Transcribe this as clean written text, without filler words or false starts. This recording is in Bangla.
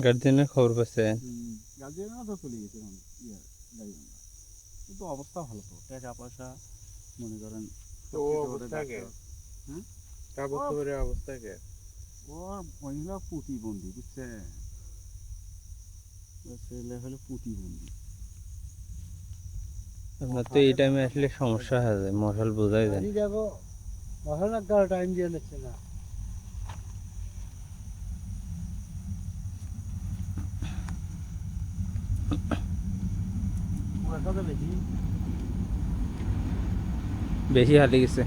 গার্জিয়ানের খবর পাচ্ছেন? গার্জিয়ানরা তো চলে গেছে এখন গাড়ি ভাঙা, কিন্তু অবস্থা ভালো তো, টাকা পয়সা মনে করেন তো ও অবস্থা কে? হ্যাঁ, কাগজপত্রের অবস্থা কে? ও মহিলা প্রতিবন্ধী, বুঝছে, ছেলে হলো প্রতিবন্ধী। আপনার তো এই টাইমে আসলে সমস্যা হয়ে যায়, মশাল বোঝাই যায়। দেখো মশাল একটা টাইম দিয়ে নিচ্ছে না। বেশি হারিয়ে গেছে।